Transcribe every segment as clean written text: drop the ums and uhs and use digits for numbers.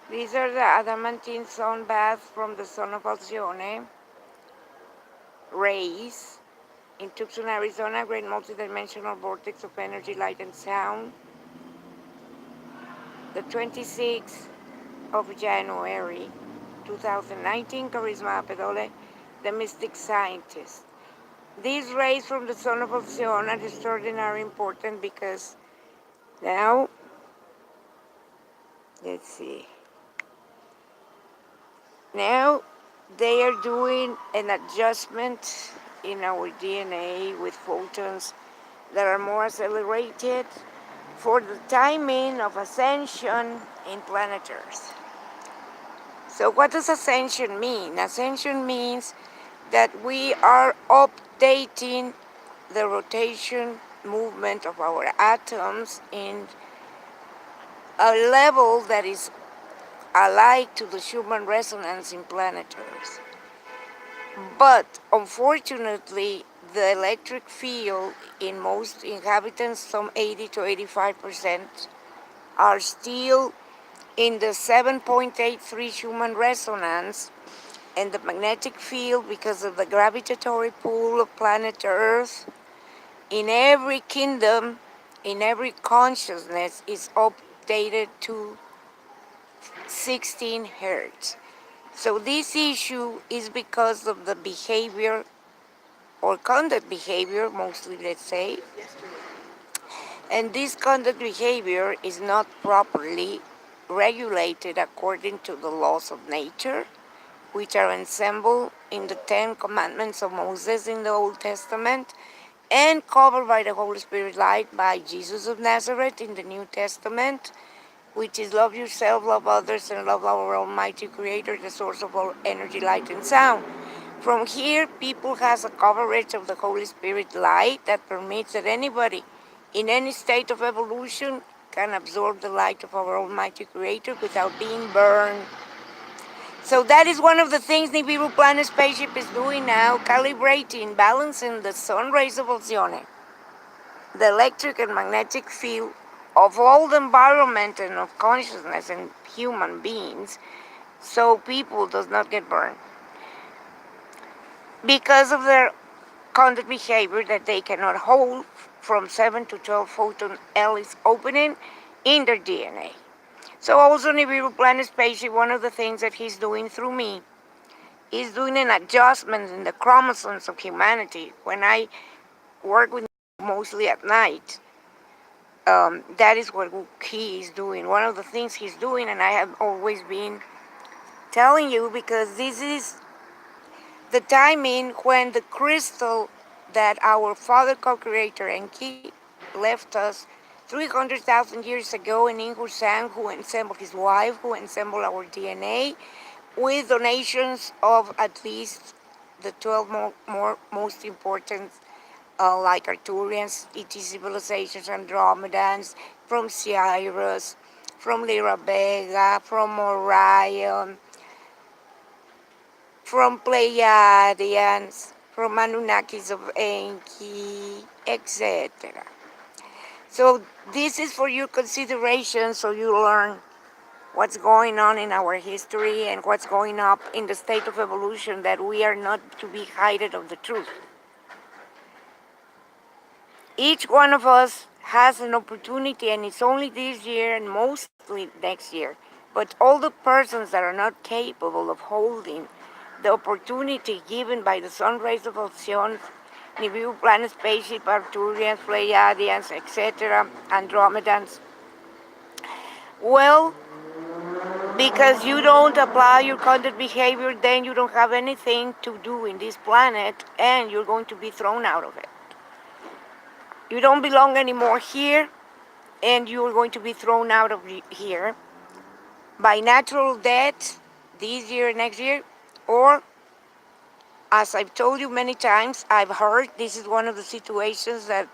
These are the Adamantine Sun Bath from the Sun of Alcyone rays in Tucson, Arizona, great multidimensional vortex of energy, light, and sound. The 26th of January 2019, Charisma Pedole, the mystic scientist. These rays from the Sun of Alcyone are extraordinarily important because now, let's see, now they are doing an adjustment in our DNA with photons that are more accelerated for the timing of ascension in planet Earth. So what does ascension mean? Ascension means that we are updating the rotation movement of our atoms in a level that is alike to the Schumann resonance in planet Earth. But unfortunately, the electric field in most inhabitants, some 80 to 85%, are still in the 7.83 Schumann resonance, and the magnetic field, because of the gravitatory pull of planet Earth, in every kingdom, in every consciousness, is updated to 16 hertz. So this issue is because of the behavior or conduct behavior, mostly, let's say, and this conduct behavior is not properly regulated according to the laws of nature, which are assembled in the 10 Commandments of Moses in the Old Testament and covered by the Holy Spirit light by Jesus of Nazareth in the New Testament, which is love yourself, love others, and love our Almighty Creator, the source of all energy, light, and sound. From here, people has a coverage of the Holy Spirit light that permits that anybody in any state of evolution can absorb the light of our Almighty Creator without being burned. So that is one of the things Nibiru Planet Spaceship is doing now, calibrating, balancing the sun rays of Alcyone, the electric and magnetic field of all the environment and of consciousness and human beings, so people does not get burned because of their conduct behavior that they cannot hold from 7 to 12 photon Ellis opening in their DNA. So also Nibiru Planet Spaceship, one of the things that he's doing through me is doing an adjustment in the chromosomes of humanity. When I work with mostly at night, that is what he is doing. One of the things he's doing, and I have always been telling you, because this is the timing when the crystal that our Father Co-Creator Enki left us 300,000 years ago in Ingu Sang, who assembled his wife, who assembled our DNA, with donations of at least the 12 most important, like Arcturians, ET civilizations, Andromedans, from Sirius, from Lyra Vega, from Orion, from Pleiadians, from Anunnakis of Enki, etc. So this is for your consideration, so you learn what's going on in our history and what's going up in the state of evolution, that we are not to be hidden of the truth. Each one of us has an opportunity, and it's only this year and mostly next year, but all the persons that are not capable of holding the opportunity given by the sun rays of Alcyone, Nibiru Planet Spaceship, Arcturians, Pleiadians, etc., Andromedans, well, because you don't apply your conduct behavior, then you don't have anything to do in this planet, and you're going to be thrown out of it. You don't belong anymore here, and you're going to be thrown out of here by natural death this year, next year, or, as I've told you many times, I've heard this is one of the situations that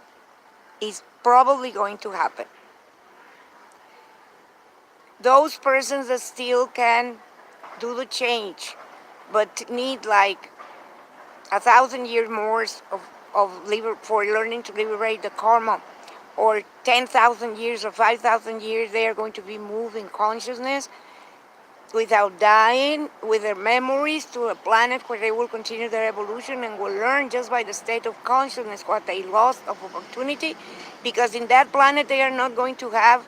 is probably going to happen. Those persons that still can do the change, but need like 1,000 years more for learning to liberate the karma, or 10,000 years or 5,000 years, they are going to be moving consciousness. without dying, with their memories to a planet where they will continue their evolution and will learn just by the state of consciousness what they lost of opportunity, because in that planet they are not going to have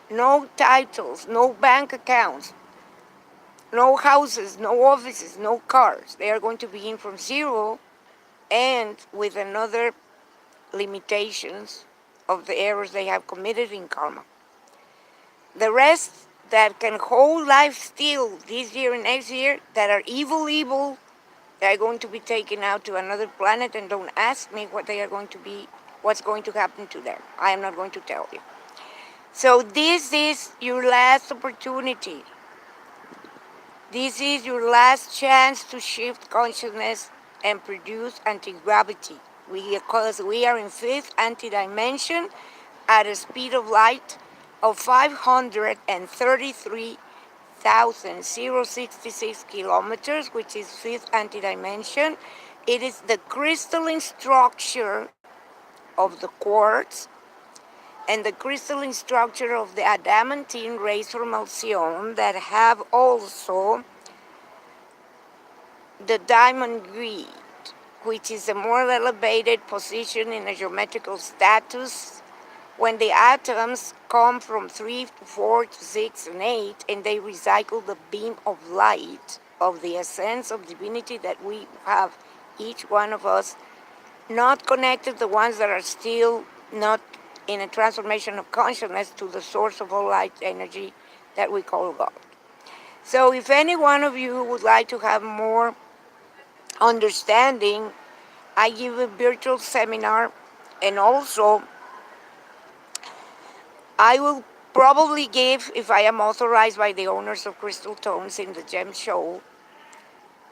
no titles, no bank accounts, no houses, no offices, no cars. They are going to begin from zero and with another limitations of the errors they have committed in karma. The rest that can hold life still this year and next year, that are evil, they are going to be taken out to another planet, and don't ask me what they are going to be, what's going to happen to them. I am not going to tell you. So this is your last opportunity. This is your last chance to shift consciousness and produce anti-gravity. Because we are in fifth anti-dimension at a speed of light of 533,066 kilometers, which is fifth anti-dimension. It is the crystalline structure of the quartz and the crystalline structure of the adamantine rays from Alcyon that have also the diamond grid, which is a more elevated position in a geometrical status when the atoms come from 3 to 4 to 6 and 8, and they recycle the beam of light of the essence of divinity that we have, each one of us, not connected, the ones that are still not in a transformation of consciousness to the source of all light energy that we call God. So if any one of you would like to have more understanding, I give a virtual seminar, and also I will probably give, if I am authorized by the owners of Crystal Tones in the Gem Show,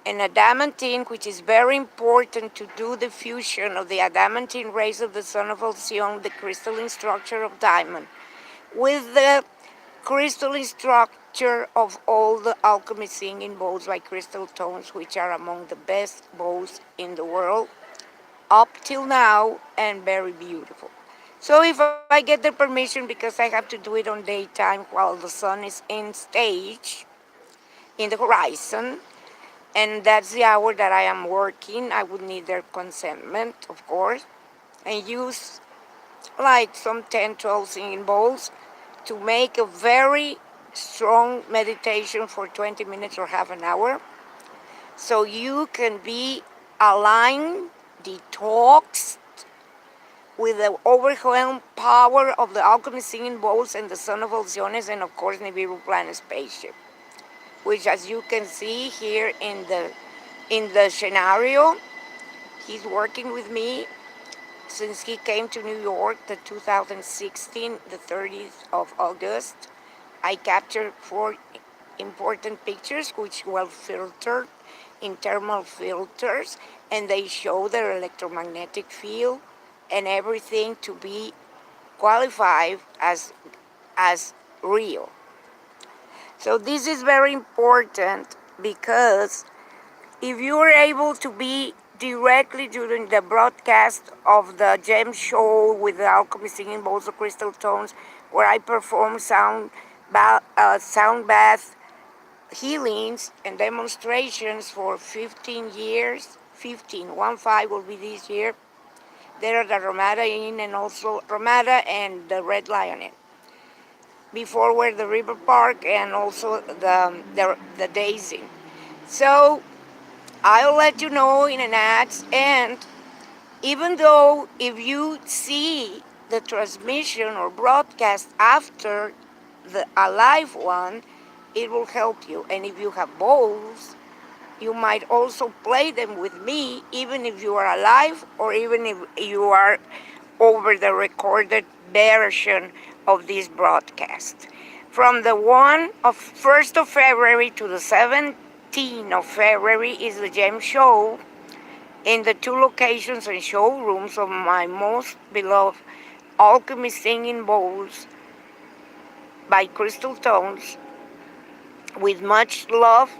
an adamantine, which is very important to do the fusion of the adamantine rays of the Sun of Alcyon, the crystalline structure of diamond, with the crystalline structure of all the alchemy singing bowls by Crystal Tones, which are among the best bowls in the world up till now, and very beautiful. So if I get the permission, because I have to do it on daytime while the sun is in stage, in the horizon, and that's the hour that I am working, I would need their consentment, of course, and use like some 10, 12 singing bowls to make a very strong meditation for 20 minutes or half an hour, so you can be aligned, detoxed, with the overwhelming power of the alchemy singing bowls and the Sun of Alciones, and of course Nibiru Planet spaceship, which, as you can see here in the scenario, he's working with me since he came to New York, the 2016, the 30th of August. I captured 4 important pictures which were filtered in thermal filters, and they show their electromagnetic field and everything to be qualified as real. So this is very important, because if you are able to be directly during the broadcast of the Gem Show with the Alchemy Singing Bowls of Crystal Tones, where I perform sound bath healings and demonstrations for 15 years, 1 5 will be this year. There are the Ramada Inn and also Ramada and the Red Lion Inn. Before were the River Park and also the Daisy. So I'll let you know in an ads, and even though if you see the transmission or broadcast after a live one, it will help you. And if you have bowls, you might also play them with me, even if you are alive or even if you are over the recorded version of this broadcast. From the 1st of February to the 17th of February is the Gem Show in the 2 locations and showrooms of my most beloved Alchemy Singing Bowls by Crystal Tones, with much love